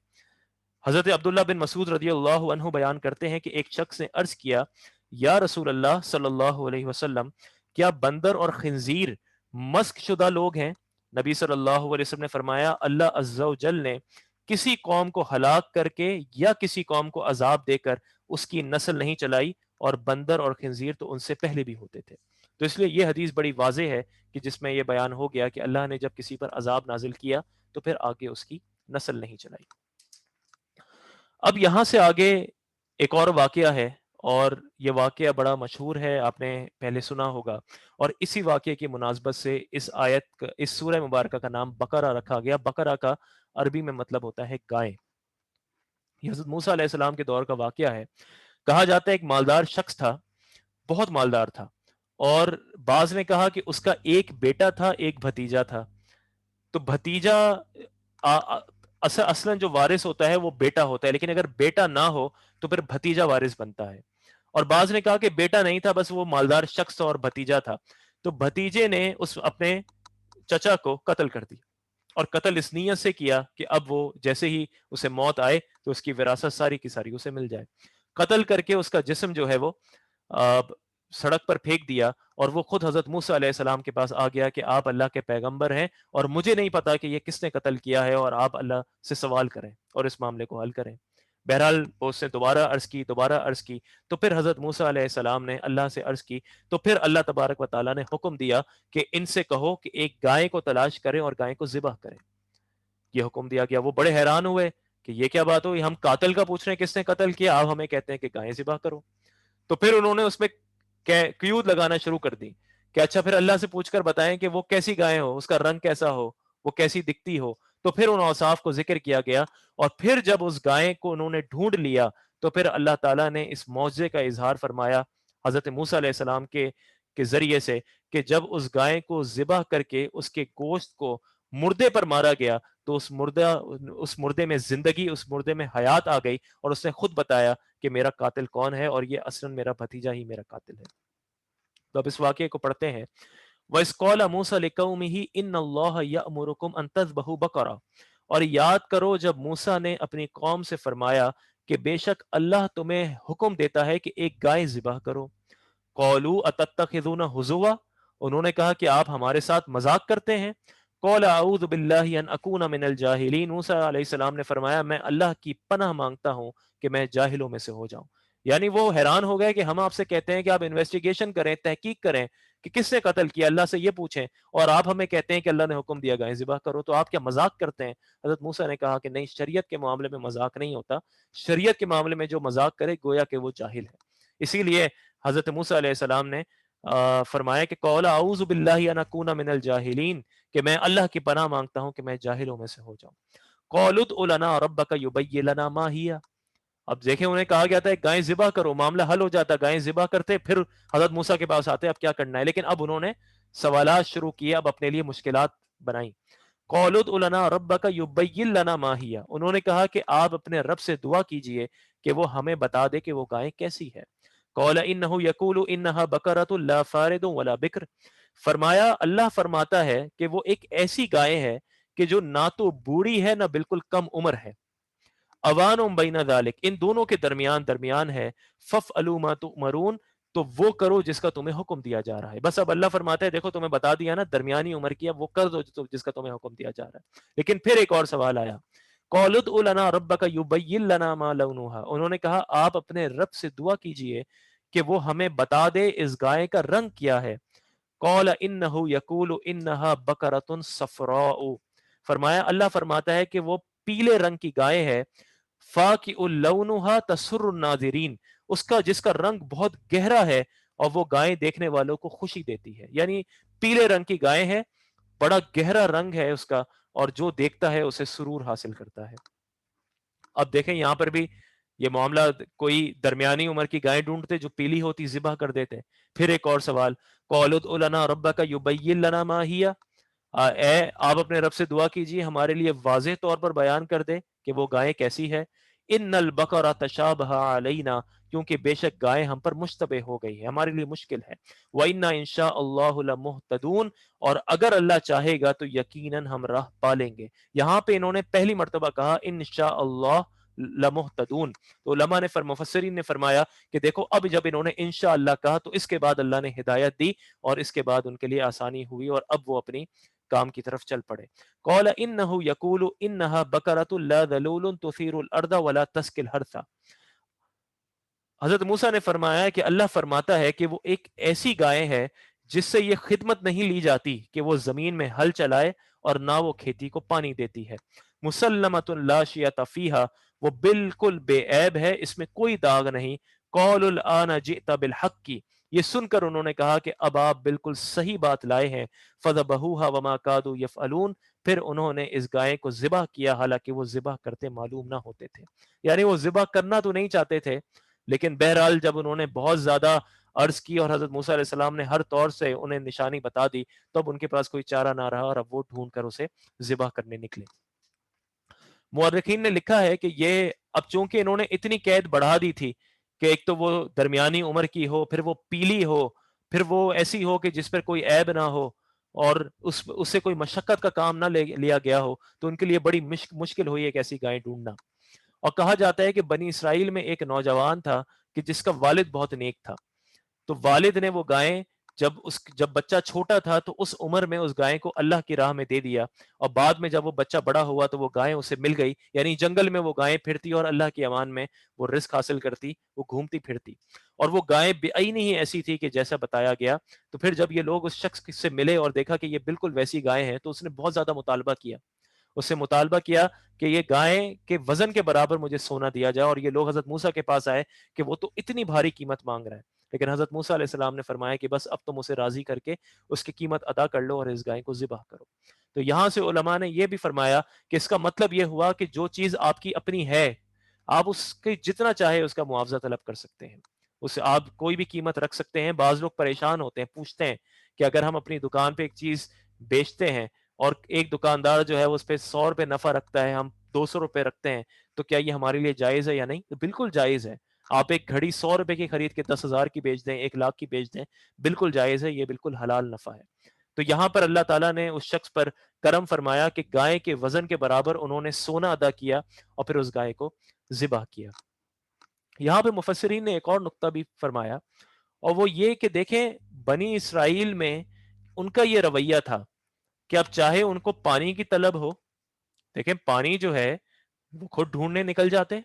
حضرت عبداللہ بن مسعود رضی اللہ عنہ بیان کرتے ہیں کہ ایک شخص نے عرض کیا، یا رسول اللہ صلی اللہ علیہ وسلم، کیا بندر اور خنزیر مسخ شدہ لوگ ہیں؟ نبی صلی اللہ علیہ وسلم نے فرمایا، اللہ عز و جل نے کسی قوم کو ہلاک کر کے یا کسی قوم کو عذاب دے کر اس کی نسل نہیں چلائی، اور بندر اور خنزیر تو ان سے پہلے بھی ہوتے تھے. تو اس لیے یہ حدیث بڑی واضح ہے کہ جس میں یہ بیان ہو گیا کہ اللہ نے جب کسی پر عذاب نازل کیا تو پھر آگے اس کی نسل نہیں چلائی. اب یہاں سے آگے ایک اور واقعہ ہے، اور یہ واقعہ بڑا مشہور ہے، آپ نے پہلے سنا ہوگا، اور اسی واقعے کی مناسبت سے اس سورہ مبارکہ کا نام بقرہ رکھا گیا. بقرہ کا عربی میں مطلب ہوتا ہے گائے. یہ حضرت موسیٰ علیہ السلام کے دور کا واقعہ ہے. کہا جاتا ہے ایک مالدار شخص تھا، بہت مالدار تھا، اور بعض نے کہا کہ اس کا ایک بیٹا تھا، ایک بھتیجا تھا. تو بھتیجا اصلا جو وارث ہوتا ہے وہ بیٹا ہوتا ہے، لیکن اگر بیٹا نہ ہو تو پھر بھتیجا وارث بنتا ہے. اور بعض نے کہا کہ بیٹا نہیں تھا، بس وہ مالدار شخص تھا اور بھتیجا تھا. تو بھتیجے نے اپنے چچا کو قتل کر دی، اور قتل اس نیت سے کیا کہ اب وہ جیسے ہی اسے موت آئے تو اس کی وراثت ساری کی ساری اسے مل جائے. قتل کر کے اس کا جسم جو ہے وہ سڑک پر پھینک دیا، اور وہ خود حضرت موسیٰ علیہ السلام کے پاس آ گیا کہ آپ اللہ کے پیغمبر ہیں اور مجھے نہیں پتا کہ یہ کس نے قتل کیا ہے، اور آپ اللہ سے سوال کریں اور اس معاملے کو حل کریں. بہرحال اس نے دوبارہ عرض کی تو پھر حضرت موسیٰ علیہ السلام نے اللہ سے عرض کی، تو پھر اللہ تبارک و تعالیٰ نے حکم دیا کہ ان سے کہو کہ ایک گائے کو تلاش کریں اور گائے کو ذبح کریں. یہ حکم دیا گیا. وہ بڑے حیران ہوئے کہ یہ کیا بات ہوئی، ہم قاتل کا پوچھ رہے ہیں کس نے قتل کیا، آپ ہمیں کہتے ہیں کہ گائے ذبح کرو. تو پھر انہوں نے اس میں قیود لگانا شروع کر دی کہ اچھا پھر اللہ سے پوچھ کر بتائیں کہ وہ کیسی گائے ہو، اس کا رنگ کیسا ہو، وہ کیسی دکھتی ہو. تو پھر ان اوصاف کو ذکر کیا گیا، اور پھر جب اس گائے کو انہوں نے ڈھونڈ لیا تو پھر اللہ تعالیٰ نے اس معجزے کا اظہار فرمایا حضرت موسیٰ علیہ السلام کے ذریعے سے، کہ جب اس گائے کو ذبح کر کے اس کے گوشت کو مردے پر مارا گیا تو اس مردے میں زندگی، اس مردے میں حیات آ گئی، اور اس نے خود بتایا کہ میرا قاتل کون ہے، اور یہ اصلاً میرا بھتیجا ہی میرا قاتل ہے. تو اب اس واقعے کو پڑھتے ہیں. وَإِذْ قَالَ مُوسَىٰ لِقَوْمِهِ إِنَّ اللَّهَ يَأْمُرُكُمْ أَن تَذْبَحُوا بَقَرَةً، اور یاد کرو جب موسیٰ نے اپنی قوم سے فرمایا کہ بے شک اللہ تمہیں حکم دیتا ہے کہ ایک گائے ذبح کرو. قَالُوا أَتَتَّخِذُونَ هُزُوًا، انہوں نے کہا کہ آپ ہمارے ساتھ مذاق کرتے ہیں. قال اعوذ باللہ ان اکون من الجاہلین. موسیٰ علیہ السلام نے فرمایا میں اللہ کی پناہ مانگتا ہوں کہ میں جاہلوں میں سے ہو جاؤں. یعنی وہ حیران ہو گئے کہ ہم آپ سے کہتے ہیں کہ آپ انویسٹیگیشن کریں، تحقیق کریں کہ کس نے قتل کیا، اللہ سے یہ پوچھیں، اور آپ ہمیں کہتے ہیں کہ اللہ نے حکم دیا گائیں ذبح کرو، تو آپ کیا مذاق کرتے ہیں؟ حضرت موسیٰ نے کہا کہ نہیں، شریعت کے معاملے میں مذاق نہیں ہوتا. شریعت کے معاملے میں جو مذاق کرے گویا کہ وہ جاہل ہے. اسی لیے حضرت موسیٰ علیہ السلام نے فرمایا کہ قول اعوذ باللہ ان اکون من الجاہلین، کہ میں اللہ کی پناہ مانگتا ہوں کہ میں جاہلوں میں سے ہو جاؤں. قول ادع لنا ربک یبین لنا ما ہی. اب دیکھیں انہیں کہا گیا تھا گائیں ذبح کرو، معاملہ حل ہو جاتا، گائیں ذبح کرتے پھر حضرت موسیٰ کے پاس آتے اب کیا کرنا ہے. لیکن اب انہوں نے سوالات شروع کیے، اب اپنے لیے مشکلات بنائیں. قول ادع لنا ربک یبین لنا ما ہی. انہوں نے کہا کہ آپ اپنے رب سے دعا کیجئے کہ وہ ہمیں بتا دے کہ وہ گائیں کیسی ہے. قال انہ یقول انہا بقرۃ لا فارض ولا بکر. فرمایا اللہ فرماتا ہے کہ وہ ایک ایسی گائے ہے کہ جو نہ تو بوڑھی ہے نہ بالکل کم عمر ہے. اوان بین ذالک، ان دونوں کے درمیان ہے. فافعلوا ما تؤمرون، تو وہ کرو جس کا تمہیں حکم دیا جا رہا ہے. بس اب اللہ فرماتا ہے دیکھو تمہیں بتا دیا نا درمیانی عمر کی، اب وہ کر دو جس کا تمہیں حکم دیا جا رہا ہے. لیکن پھر ایک اور سوال آیا. قال ادع لنا ربک یبین لنا ما لونھا. انہوں نے کہا آپ اپنے رب سے دعا کیجئے کہ وہ ہمیں بتا دے اس گائے کا رنگ کیا ہے. قال انہ یقول انہا بقرۃ صفراء. فرمایا اللہ فرماتا ہے کہ وہ پیلے رنگ کی گائے ہے. فاقع لونھا تسر الناظرین، اس کا جس کا رنگ بہت گہرا ہے اور وہ گائے دیکھنے والوں کو خوشی دیتی ہے. یعنی پیلے رنگ کی گائے ہے، بڑا گہرا رنگ ہے اس کا، اور جو دیکھتا ہے اسے سرور حاصل کرتا ہے. اب دیکھیں یہاں پر بھی یہ معاملہ، کوئی درمیانی عمر کی گائے ڈھونڈتے جو پیلی ہوتی ذبح کر دیتے. پھر ایک اور سوال. قال ادع لنا ربک یبین لنا ما ہی. اے آپ اپنے رب سے دعا کیجیے ہمارے لیے واضح طور پر بیان کر دے کہ وہ گائے کیسی ہے. ان البقرہ تشابہ علینا، کیونکہ بے شک گائے ہم پر مشتبہ ہو گئی ہے، ہمارے لیے مشکل ہے. وَإِنَّا إِن شَاءَ اللَّهُ لَمُهْتَدُونَ، اور اگر اللہ چاہے گا تو یقیناً ہم راہ پالیں گے. یہاں پہ انہوں نے پہلی مرتبہ کہا ان شاء اللہ لمہتدون. تو علماء نے مفسرین نے فرمایا کہ دیکھو اب جب انہوں نے انشاء اللہ کہا تو اس کے بعد اللہ نے ہدایت دی اور اس کے بعد ان کے لیے آسانی ہوئی اور اب وہ اپنی کام کی طرف چل پڑے. قال انہ یقول انہا بقرۃ لا ذلول تثیر الارض ولا تسقی الحرث. حضرت موسیٰ نے فرمایا کہ اللہ فرماتا ہے کہ وہ ایک ایسی گائے ہے جس سے یہ خدمت نہیں لی جاتی کہ وہ زمین میں ہل چلائے اور نہ وہ کھیتی کو پانی دیتی ہے. مسلمۃ لا شیۃ فیہا، وہ بالکل بے عیب ہے، اس میں کوئی داغ نہیں. قول الآن جئت بالحق کی، یہ سن کر انہوں نے کہا کہ اب آپ بالکل صحیح بات لائے ہیں. فذبحوها وما كادوا يفعلون، پھر انہوں نے اس گائے کو ذبح کیا حالانکہ وہ ذبح کرتے معلوم نہ ہوتے تھے. یعنی وہ ذبح کرنا تو نہیں چاہتے تھے، لیکن بہرحال جب انہوں نے بہت زیادہ عرض کی اور حضرت موسیٰ علیہ السلام نے ہر طور سے انہیں نشانی بتا دی تو اب ان کے پاس کوئی چارہ نہ رہا اور اب وہ ڈھونڈ کر اسے ذبح کرنے نکلے. مورخین نے لکھا ہے کہ یہ اب چونکہ انہوں نے اتنی قید بڑھا دی تھی کہ ایک تو وہ درمیانی عمر کی ہو، پھر وہ پیلی ہو، پھر وہ ایسی ہو کہ جس پر کوئی عیب نہ ہو اور اس سے کوئی مشقت کا کام نہ لیا گیا ہو، تو ان کے لیے بڑی مشکل ہوئی ایک ایسی گائے ڈھونڈنا. اور کہا جاتا ہے کہ بنی اسرائیل میں ایک نوجوان تھا کہ جس کا والد بہت نیک تھا. تو والد نے وہ گائیں جب بچہ چھوٹا تھا تو اس عمر میں اس گائے کو اللہ کی راہ میں دے دیا، اور بعد میں جب وہ بچہ بڑا ہوا تو وہ گائیں اسے مل گئی. یعنی جنگل میں وہ گائیں پھرتی اور اللہ کی امان میں وہ رزق حاصل کرتی، وہ گھومتی پھرتی، اور وہ گائیں بعین ہی ایسی تھی کہ جیسا بتایا گیا. تو پھر جب یہ لوگ اس شخص سے ملے اور دیکھا کہ یہ بالکل ویسی گائیں ہیں تو اس نے بہت زیادہ مطالبہ کیا. اس سے مطالبہ کیا کہ یہ گائیں کے وزن کے برابر مجھے سونا دیا جائے. اور یہ لوگ حضرت موسیٰ کے پاس آئے کہ وہ تو اتنی بھاری قیمت مانگ رہا ہے، لیکن حضرت موسیٰ علیہ السلام نے فرمایا کہ بس اب تم اسے راضی کر کے اس کی قیمت ادا کر لو اور اس گائے کو ذبح کرو. تو یہاں سے علماء نے یہ بھی فرمایا کہ اس کا مطلب یہ ہوا کہ جو چیز آپ کی اپنی ہے آپ اس کے جتنا چاہے اس کا معاوضہ طلب کر سکتے ہیں، اس سے آپ کوئی بھی قیمت رکھ سکتے ہیں. بعض لوگ پریشان ہوتے ہیں، پوچھتے ہیں کہ اگر ہم اپنی دکان پہ ایک چیز بیچتے ہیں اور ایک دکاندار جو ہے اس پہ 100 روپے نفع رکھتا ہے، ہم 200 روپے رکھتے ہیں، تو کیا یہ ہمارے لیے جائز ہے یا نہیں؟ تو بالکل جائز ہے. آپ ایک گھڑی 100 روپے کی خرید کے 10,000 کی بیچ دیں، 1 لاکھ کی بیچ دیں، بالکل جائز ہے، یہ بالکل حلال نفع ہے. تو یہاں پر اللہ تعالیٰ نے اس شخص پر کرم فرمایا کہ گائے کے وزن کے برابر انہوں نے سونا ادا کیا اور پھر اس گائے کو ذبح کیا. یہاں پہ مفسرین نے ایک اور نقطہ بھی فرمایا، اور وہ یہ کہ دیکھیں بنی اسرائیل میں ان کا یہ رویہ تھا کہ اب چاہے ان کو پانی کی طلب ہو، دیکھیں پانی جو ہے وہ خود ڈھونڈنے نکل جاتے،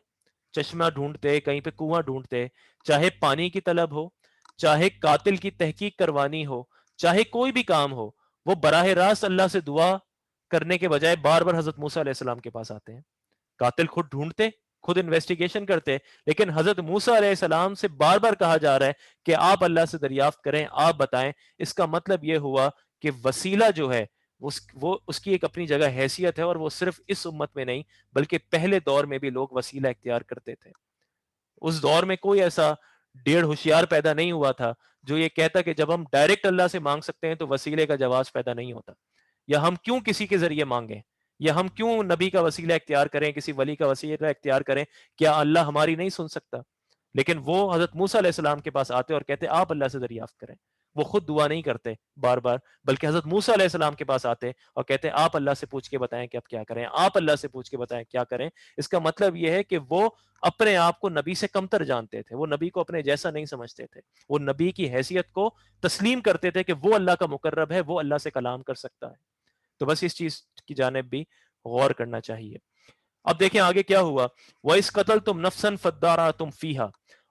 چشمہ ڈھونڈتے، کہیں پہ کنواں ڈھونڈتے، چاہے پانی کی طلب ہو، چاہے قاتل کی تحقیق کروانی ہو، چاہے کوئی بھی کام ہو، وہ براہ راست اللہ سے دعا کرنے کے بجائے بار بار حضرت موسیٰ علیہ السلام کے پاس آتے ہیں۔ قاتل خود ڈھونڈتے، خود انویسٹیگیشن کرتے، لیکن حضرت موسیٰ علیہ السلام سے بار بار کہا جا رہا ہے کہ آپ اللہ سے دریافت کریں، آپ بتائیں۔ اس کا مطلب یہ ہوا کہ وسیلہ جو ہے وہ اس کی ایک اپنی جگہ حیثیت ہے، اور وہ صرف اس امت میں نہیں بلکہ پہلے دور میں بھی لوگ وسیلہ اختیار کرتے تھے۔ اس دور میں کوئی ایسا ڈیڑھ ہوشیار پیدا نہیں ہوا تھا جو یہ کہتا کہ جب ہم ڈائریکٹ اللہ سے مانگ سکتے ہیں تو وسیلے کا جواز پیدا نہیں ہوتا، یا ہم کیوں کسی کے ذریعے مانگیں، یا ہم کیوں نبی کا وسیلہ اختیار کریں، کسی ولی کا وسیلہ اختیار کریں، کیا اللہ ہماری نہیں سن سکتا؟ لیکن وہ حضرت موسیٰ علیہ السلام کے پاس آتے اور کہتے آپ اللہ سے دریافت کریں۔ وہ خود دعا نہیں کرتے بار بار، بلکہ حضرت موسیٰ علیہ السلام کے پاس آتے اور کہتے آپ اللہ سے پوچھ کے بتائیں کہ اب کیا کریں، آپ اللہ سے پوچھ کے بتائیں کیا کریں۔ اس کا مطلب یہ ہے کہ وہ اپنے آپ کو نبی سے کمتر جانتے تھے، وہ نبی کو اپنے جیسا نہیں سمجھتے تھے، وہ نبی کی حیثیت کو تسلیم کرتے تھے کہ وہ اللہ کا مقرب ہے، وہ اللہ سے کلام کر سکتا ہے۔ تو بس اس چیز کی جانب بھی غور کرنا چاہیے۔ اب دیکھیں آگے کیا ہوا، وَإِذْ قَتَلْتُمْ نَفْسًا فَادَّارَأْتُمْ فِيهَا،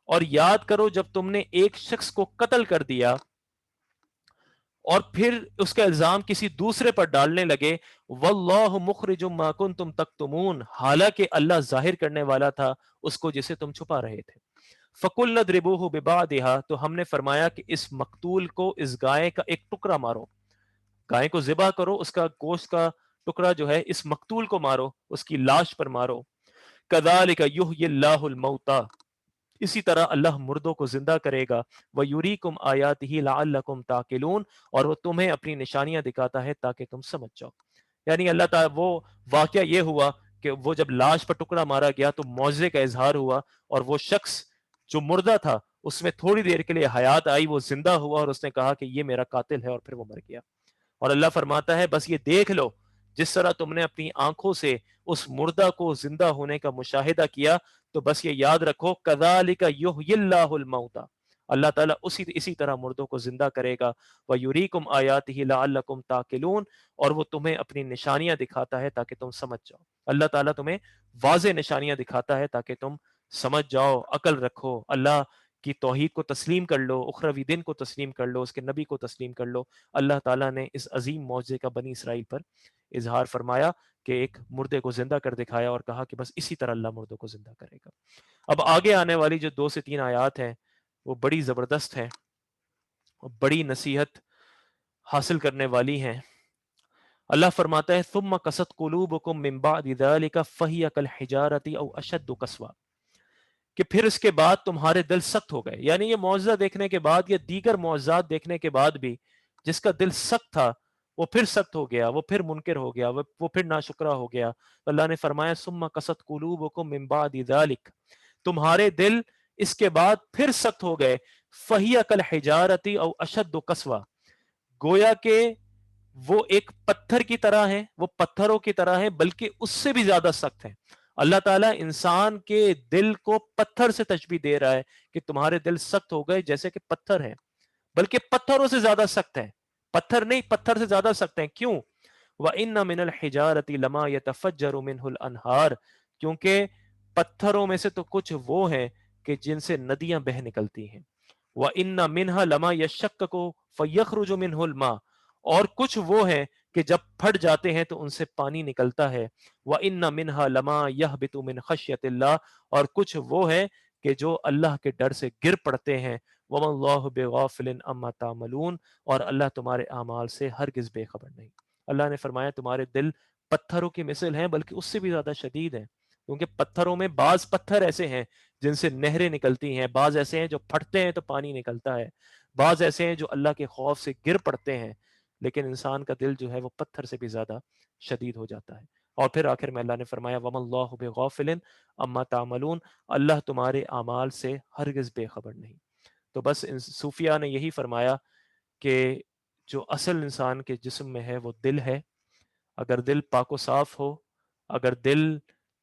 اور یاد کرو جب تم نے ایک شخص کو قتل کر دیا اور پھر اس کا الزام کسی دوسرے پر ڈالنے لگے، وَاللَّهُ مُخْرِجٌ مَا كُنْتُمْ تَكْتُمُونَ، حالانکہ اللہ ظاہر کرنے والا تھا اس کو جسے تم چھپا رہے تھے۔ فَقُلْنَا اضْرِبُوهُ بِبَعْضِهَا، تو ہم نے فرمایا کہ اس مقتول کو، اس گائے کا ایک ٹکڑا مارو، گائے کو ذبح کرو، اس کا گوشت کا ٹکڑا جو ہے اس مقتول کو مارو، اس کی لاش پر مارو۔ كَذَلِكَ يُحْيِي اللَّهُ الْمَوْتَى، اسی طرح اللہ مردوں کو زندہ کرے گا۔ وَيُرِيكُمْ آيَاتِهِ لَعَلَّكُمْ تَعْقِلُونَ، اور وہ تمہیں اپنی نشانیاں دکھاتا ہے تاکہ تم سمجھ جاؤ۔ یعنی اللہ تعالیٰ، وہ واقعہ یہ ہوا کہ وہ جب لاش پر ٹکڑا مارا گیا تو معجزے کا اظہار ہوا، اور وہ شخص جو مردہ تھا اس میں تھوڑی دیر کے لیے حیات آئی، وہ زندہ ہوا اور اس نے کہا کہ یہ میرا قاتل ہے، اور پھر وہ مر گیا۔ اور اللہ فرماتا ہے بس یہ دیکھ لو، جس طرح تم نے اپنی آنکھوں سے اس مردہ کو زندہ ہونے کا مشاہدہ کیا، تو بس یہ یاد رکھو كَذَلِكَ يُحْيِي اللَّهُ الْمَوْتَى، اللہ تعالیٰ اسی طرح مردوں کو زندہ کرے گا۔ وَيُرِيكُمْ آيَاتِهِ لَعَلَّكُمْ تَعْقِلُونَ، اور وہ تمہیں اپنی نشانیاں دکھاتا ہے تاکہ تم سمجھ جاؤ۔ اللہ تعالیٰ تمہیں واضح نشانیاں دکھاتا ہے تاکہ تم سمجھ جاؤ، عقل رکھو، اللہ کی توحید کو تسلیم کر لو، اخروی دن کو تسلیم کر لو، اس کے نبی کو تسلیم کر لو۔ اللہ تعالیٰ نے اس عظیم معجزے کا بنی اسرائیل پر اظہار فرمایا کہ ایک مردے کو زندہ کر دکھایا، اور کہا کہ بس اسی طرح اللہ مردوں کو زندہ کرے گا۔ اب آگے آنے والی جو 2 سے 3 آیات ہیں وہ بڑی زبردست ہیں اور بڑی نصیحت حاصل کرنے والی ہیں۔ اللہ فرماتا ہے ثم قست قلوبکم من بعد ذلك فهي كالحجارة او اشد قسوة، کہ پھر اس کے بعد تمہارے دل سخت ہو گئے۔ یعنی یہ معجزہ دیکھنے کے بعد یا دیگر معجزات دیکھنے کے بعد بھی جس کا دل سخت تھا وہ پھر سخت ہو گیا، وہ پھر منکر ہو گیا، وہ پھر ناشکرا ہو گیا۔ تو اللہ نے فرمایا ثم قست قلوبکم من بعد ذلك، تمہارے دل اس کے بعد پھر سخت ہو گئے۔ فہی کالحجارۃ او اشد قسوہ، گویا کہ وہ ایک پتھر کی طرح ہیں، وہ پتھروں کی طرح ہیں بلکہ اس سے بھی زیادہ سخت ہیں۔ اللہ تعالیٰ انسان کے دل کو پتھر سے تشبیہ دے رہا ہے کہ تمہارے دل سخت ہو گئے جیسے کہ پتھر ہیں، بلکہ پتھروں سے زیادہ سخت ہیں، پتھر نہیں، پتھر سے زیادہ سخت ہیں۔ کیوں؟ وَإِنَّ مِنَ الْحِجَارَةِ لَمَا يَتَفَجَّرُ مِنْهُ الْأَنْهَارُ، کیونکہ پتھروں میں سے تو کچھ وہ ہیں کہ جن سے ندیاں بہ نکلتی ہیں۔ وَإِنَّ مِنْهَا لَمَا يَشَّقَّقُ فَيَخْرُجُ مِنْهُ الْمَاءُ، اور کچھ وہ ہیں کہ جب پھٹ جاتے ہیں تو ان سے پانی نکلتا ہے۔ وَإِنَّ مِنْهَا لَمَا يَهْبِطُ مِنْ خَشْيَةِ اللَّهِ، اور کچھ وہ ہیں کہ جو اللہ کے ڈر سے گر پڑتے ہیں۔ وَمَا اللَّهُ بِغَافِلٍ عَمَّا تَعْمَلُونَ، اور اللہ تمہارے اعمال سے ہرگز بے خبر نہیں۔ اللہ نے فرمایا تمہارے دل پتھروں کی مثل ہیں بلکہ اس سے بھی زیادہ شدید ہیں، کیونکہ پتھروں میں بعض پتھر ایسے ہیں جن سے نہریں نکلتی ہیں، بعض ایسے ہیں جو پھٹتے ہیں تو پانی نکلتا ہے، بعض ایسے ہیں جو اللہ کے خوف سے گر پڑتے ہیں، لیکن انسان کا دل جو ہے وہ پتھر سے بھی زیادہ شدید ہو جاتا ہے۔ اور پھر آخر میں اللہ نے فرمایا وَمَا اللَّهُ بِغَافِلٍ عَمَّا تَعْمَلُونَ، اللہ تمہارے اعمال سے ہرگز بے خبر نہیں۔ تو بس صوفیہ نے یہی فرمایا کہ جو اصل انسان کے جسم میں ہے وہ دل ہے، اگر دل پاک و صاف ہو، اگر دل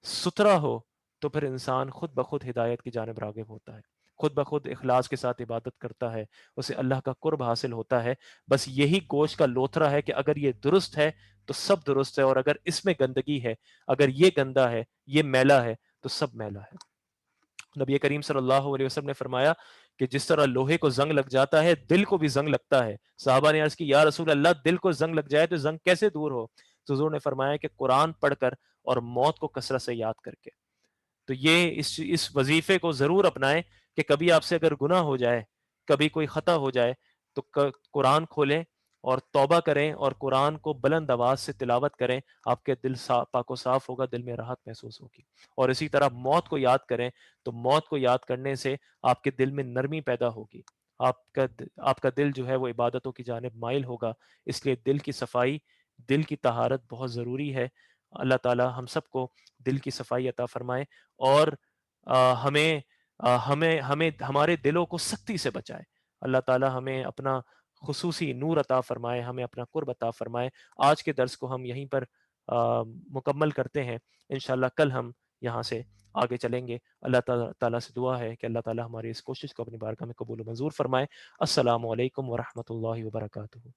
ستھرا ہو، تو پھر انسان خود بخود ہدایت کی جانب راغب ہوتا ہے۔ خود بخود اخلاص کے ساتھ عبادت کرتا ہے اسے اللہ کا قرب حاصل ہوتا ہے. بس یہی گوشت کا لوتھرا ہے کہ اگر یہ درست ہے تو سب درست ہے، اور اگر اس میں گندگی ہے، اگر یہ گندا ہے، یہ میلا ہے، تو سب میلا ہے. نبی کریم صلی اللہ علیہ وسلم نے فرمایا کہ جس طرح لوہے کو زنگ لگ جاتا ہے دل کو بھی زنگ لگتا ہے. صحابہ نے عرض کی یا رسول اللہ دل کو زنگ لگ جائے تو زنگ کیسے دور ہو؟ تو حضور نے فرمایا کہ قرآن پڑھ کر اور موت کو کثرت سے یاد کر کے. تو یہ اس وظیفے کو ضرور اپنائیں کہ کبھی آپ سے اگر گناہ ہو جائے، کبھی کوئی خطا ہو جائے، تو قرآن کھولیں اور توبہ کریں اور قرآن کو بلند آواز سے تلاوت کریں. آپ کے دل پاک و صاف ہوگا، دل میں راحت محسوس ہوگی. اور اسی طرح موت کو یاد کریں تو موت کو یاد کرنے سے آپ کے دل میں نرمی پیدا ہوگی. آپ کا دل جو ہے وہ عبادتوں کی جانب مائل ہوگا. اس لیے دل کی صفائی، دل کی طہارت بہت ضروری ہے. اللہ تعالی ہم سب کو دل کی صفائی عطا فرمائے اور ہمیں ہمیں ہمارے دلوں کو سختی سے بچائے. اللہ تعالی ہمیں اپنا خصوصی نور عطا فرمائے، ہمیں اپنا قرب عطا فرمائے. آج کے درس کو ہم یہیں پر مکمل کرتے ہیں. انشاءاللہ کل ہم یہاں سے آگے چلیں گے. اللہ تعالیٰ سے دعا ہے کہ اللہ تعالیٰ ہماری اس کوشش کو اپنی بارگاہ میں قبول و منظور فرمائے. السلام علیکم ورحمۃ اللہ وبرکاتہ.